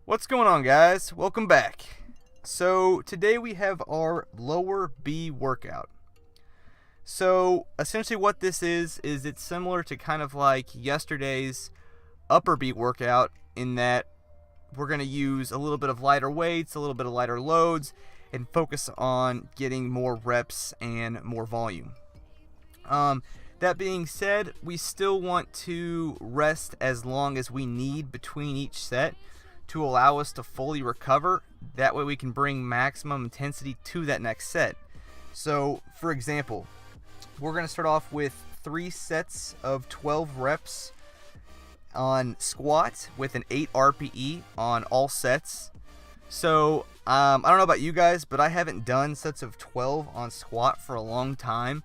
What's going on, guys? Welcome back. So today we have our lower B workout. So essentially what this is it's similar to kind of like yesterday's upper B workout in that we're going to use a little bit of lighter weights, a little bit of lighter loads, and focus on getting more reps and more volume. That being said, we still want to rest as long as we need between each set to allow us to fully recover. That way we can bring maximum intensity to that next set. So for example, we're going to start off with 3 sets of 12 reps on squat with an 8 RPE on all sets. So I don't know about you guys, but I haven't done sets of 12 on squat for a long time,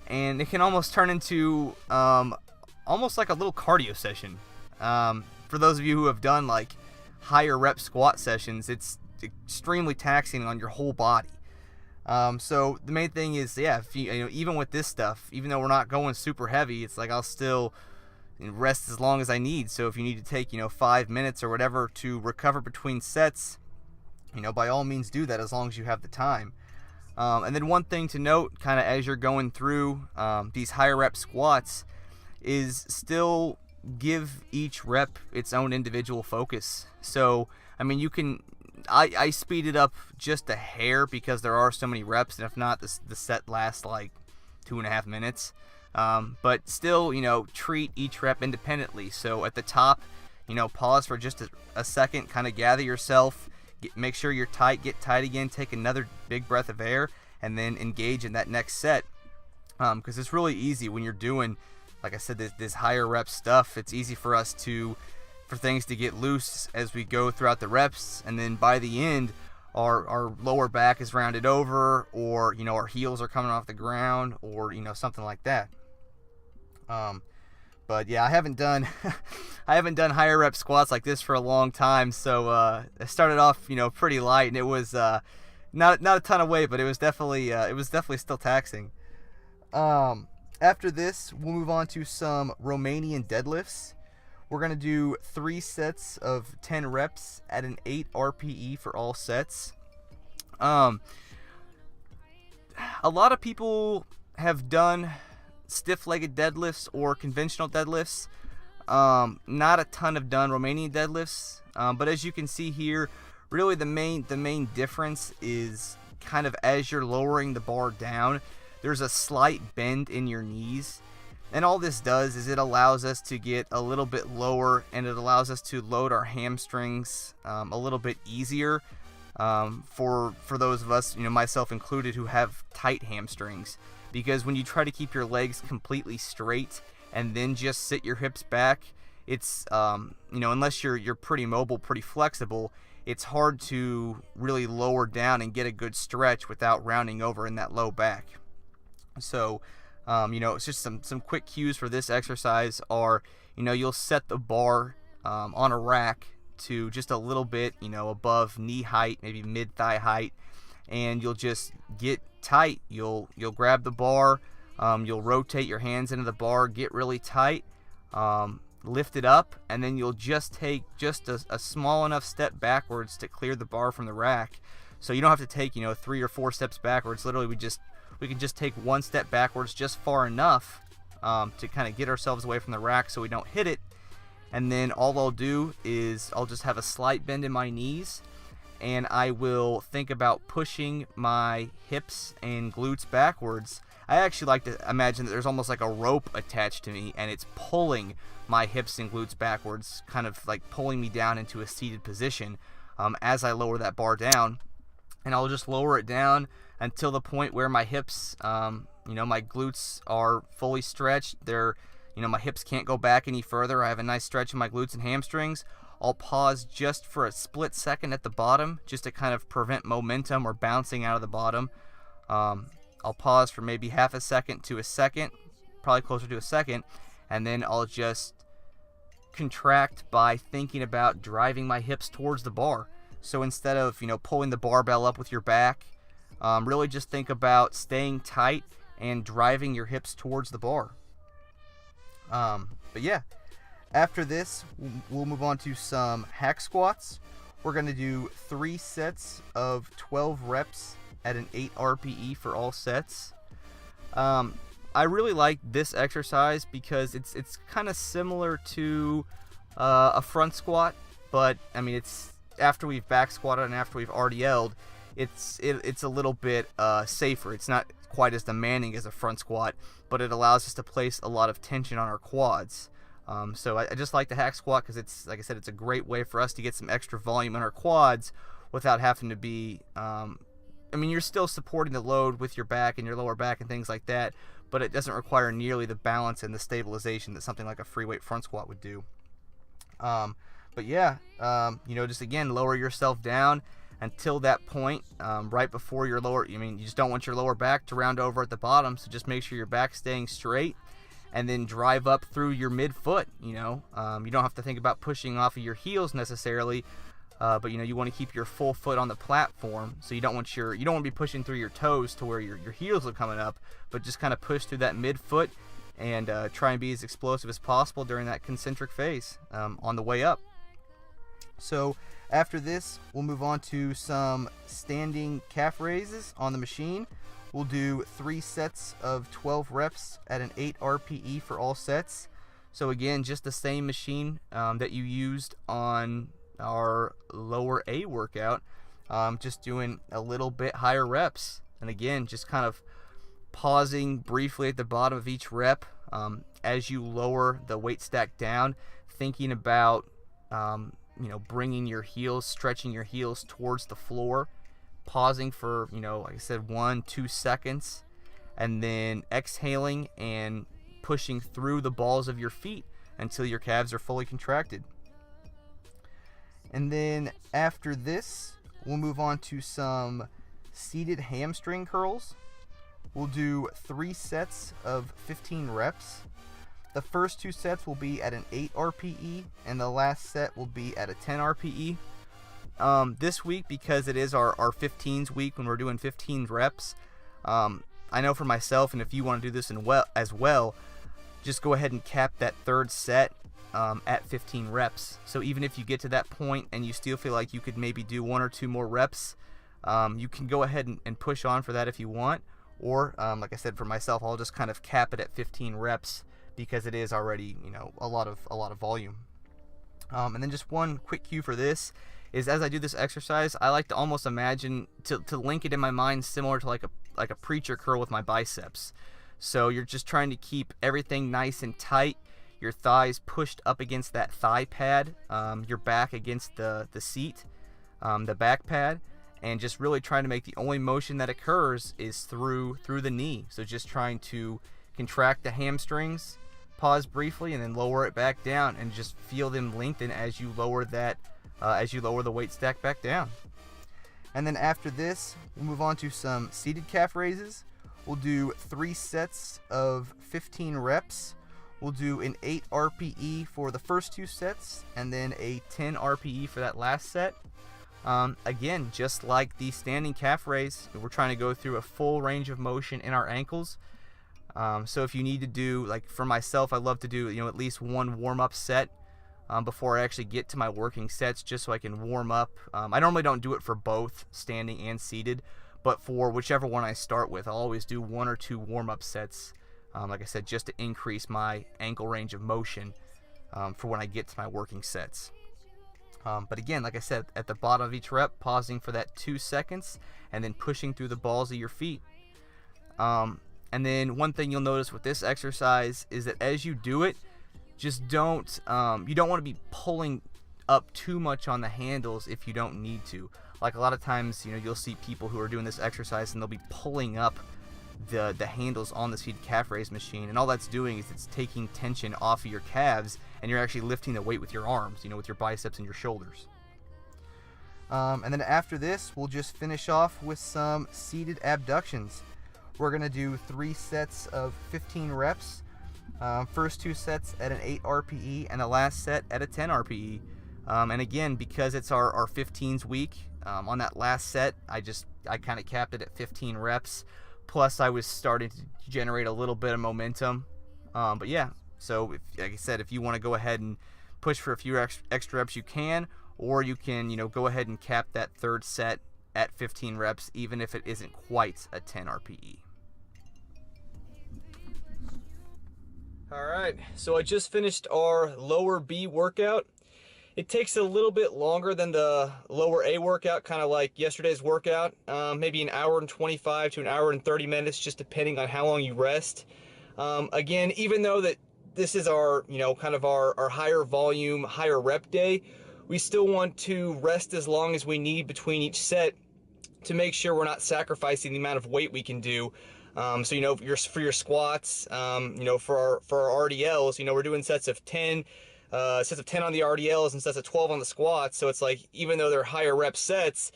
and it can almost turn into almost like a little cardio session. For those of you who have done like higher rep squat sessions, it's extremely taxing on your whole body. So the main thing is, if you even with this stuff, even though we're not going super heavy, it's like I'll still rest as long as I need. So if you need to take 5 minutes or whatever to recover between sets, by all means do that as long as you have the time. And then one thing to note, kind of as you're going through these higher rep squats, is still give each rep its own individual focus. So I mean, I speed it up just a hair because there are so many reps, and if not, the set lasts like 2.5 minutes. But still, treat each rep independently. So at the top, pause for just a second, kind of gather yourself, make sure you're tight, get tight again, take another big breath of air, and then engage in that next set. Because it's really easy when you're doing, like I said, this higher rep stuff. It's easy for things to get loose as we go throughout the reps, and then by the end, our lower back is rounded over, or our heels are coming off the ground, or something like that. But yeah, I haven't done higher rep squats like this for a long time, so I started off pretty light, and it was not a ton of weight, but it was definitely still taxing. After this, we'll move on to some Romanian deadlifts. We're going to do 3 sets of 10 reps at an 8 RPE for all sets. A lot of people have done stiff-legged deadlifts or conventional deadlifts. Not a ton have done Romanian deadlifts, but as you can see here, really the main difference is kind of as you're lowering the bar down, there's a slight bend in your knees. And all this does is it allows us to get a little bit lower, and it allows us to load our hamstrings a little bit easier for those of us, myself included, who have tight hamstrings. Because when you try to keep your legs completely straight and then just sit your hips back, it's unless you're pretty mobile, pretty flexible, it's hard to really lower down and get a good stretch without rounding over in that low back. So it's just some quick cues for this exercise are, you'll set the bar on a rack to just a little bit, above knee height, maybe mid-thigh height, and you'll just get tight. You'll grab the bar, you'll rotate your hands into the bar, get really tight, lift it up, and then you'll just take just a small enough step backwards to clear the bar from the rack. So you don't have to take 3 or 4 steps backwards. Literally, we can just take 1 step backwards just far enough to kind of get ourselves away from the rack so we don't hit it. And then all I'll do is I'll just have a slight bend in my knees, and I will think about pushing my hips and glutes backwards. I actually like to imagine that there's almost like a rope attached to me, and it's pulling my hips and glutes backwards, kind of like pulling me down into a seated position as I lower that bar down. And I'll just lower it down until the point where my hips, my glutes are fully stretched. My hips can't go back any further. I have a nice stretch in my glutes and hamstrings. I'll pause just for a split second at the bottom, just to kind of prevent momentum or bouncing out of the bottom. I'll pause for maybe half a second to a second, probably closer to a second, and then I'll just contract by thinking about driving my hips towards the bar. So instead of, pulling the barbell up with your back, really just think about staying tight and driving your hips towards the bar. But yeah, after this, we'll move on to some hack squats. We're We're going to do 3 sets of 12 reps at an 8 RPE for all sets. I really like this exercise because it's kind of similar to a front squat, but I mean, it's after we've back squatted and after we've RDL'd, it's a little bit safer. It's not quite as demanding as a front squat, but it allows us to place a lot of tension on our quads. So I just like the hack squat because it's, like I said, it's a great way for us to get some extra volume in our quads without having to be, I mean, you're still supporting the load with your back and your lower back and things like that, but it doesn't require nearly the balance and the stabilization that something like a free weight front squat would do. But yeah, you know, just again, lower yourself down until that point, right before your lower, I mean, you just don't want your lower back to round over at the bottom, so just make sure your back's staying straight, and then drive up through your midfoot. You know, you don't have to think about pushing off of your heels necessarily, but you know, you want to keep your full foot on the platform, so you don't want to be pushing through your toes to where your heels are coming up, but just kind of push through that midfoot and try and be as explosive as possible during that concentric phase on the way up. So after this, we'll move on to some standing calf raises on the machine. We'll do 3 sets of 12 reps at an 8 RPE for all sets. So again, just the same machine that you used on our lower A workout, just doing a little bit higher reps. And again, just kind of pausing briefly at the bottom of each rep as you lower the weight stack down, thinking about you know, bringing your heels, stretching your heels towards the floor, pausing for, you know, like I said, 1-2 seconds, and then exhaling and pushing through the balls of your feet until your calves are fully contracted. And then after this, we'll move on to some seated hamstring curls. We'll do 3 sets of 15 reps. The first 2 sets will be at an 8 RPE, and the last set will be at a 10 RPE. This week, because it is our 15s week when we're doing 15 reps, I know for myself, and if you want to do this as well, just go ahead and cap that 3rd set at 15 reps. So even if you get to that point and you still feel like you could maybe do 1 or 2 more reps, you can go ahead and push on for that if you want. Or, like I said, for myself, I'll just kind of cap it at 15 reps because it is already, you know, a lot of volume. And then just one quick cue for this is, as I do this exercise, I like to almost imagine to link it in my mind similar to like a preacher curl with my biceps. So you're just trying to keep everything nice and tight, your thighs pushed up against that thigh pad, your back against the seat, the back pad, and just really trying to make the only motion that occurs is through the knee. So just trying to contract the hamstrings, pause briefly, and then lower it back down, and just feel them lengthen as you lower the weight stack back down. And then after this, we'll move on to some seated calf raises. We'll do 3 sets of 15 reps. We'll do an 8 RPE for the first 2 sets, and then a 10 RPE for that last set. Again, just like the standing calf raise, we're trying to go through a full range of motion in our ankles. So if you need to do, like for myself, I love to do, you know, at least 1 warm-up set before I actually get to my working sets, just so I can warm up. I normally don't do it for both standing and seated, but for whichever one I start with, I'll always do 1 or 2 warm-up sets, like I said, just to increase my ankle range of motion for when I get to my working sets. But again, like I said, at the bottom of each rep, pausing for that 2 seconds, and then pushing through the balls of your feet. And then one thing you'll notice with this exercise is that as you do it, just don't, you don't want to be pulling up too much on the handles if you don't need to. Like a lot of times, you know, you'll see people who are doing this exercise and they'll be pulling up the handles on the seated calf raise machine, and all that's doing is it's taking tension off of your calves, and you're actually lifting the weight with your arms, you know, with your biceps and your shoulders. And then after this, we'll just finish off with some seated abductions. We're going to do 3 sets of 15 reps. First 2 sets at an 8 RPE, and the last set at a 10 RPE. And again, because it's our 15s week, on that last set, I kind of capped it at 15 reps. Plus, I was starting to generate a little bit of momentum. But yeah, so like I said, if you want to go ahead and push for a few extra reps, you can, or you can, go ahead and cap that third set at 15 reps, even if it isn't quite a 10 RPE. All right, so I just finished our lower B workout. It takes a little bit longer than the lower A workout, kind of like yesterday's workout, maybe an hour and 25 to an hour and 30 minutes, just depending on how long you rest. Again, even though that this is our, kind of our higher volume, higher rep day, we still want to rest as long as we need between each set to make sure we're not sacrificing the amount of weight we can do. So, for your squats, for our RDLs, we're doing sets of 10 on the RDLs and sets of 12 on the squats. So it's like, even though they're higher rep sets,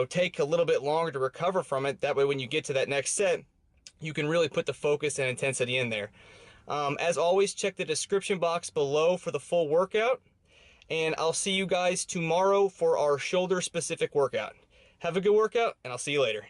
take a little bit longer to recover from it. That way, when you get to that next set, you can really put the focus and intensity in there. As always, check the description box below for the full workout. And I'll see you guys tomorrow for our shoulder specific workout. Have a good workout, and I'll see you later.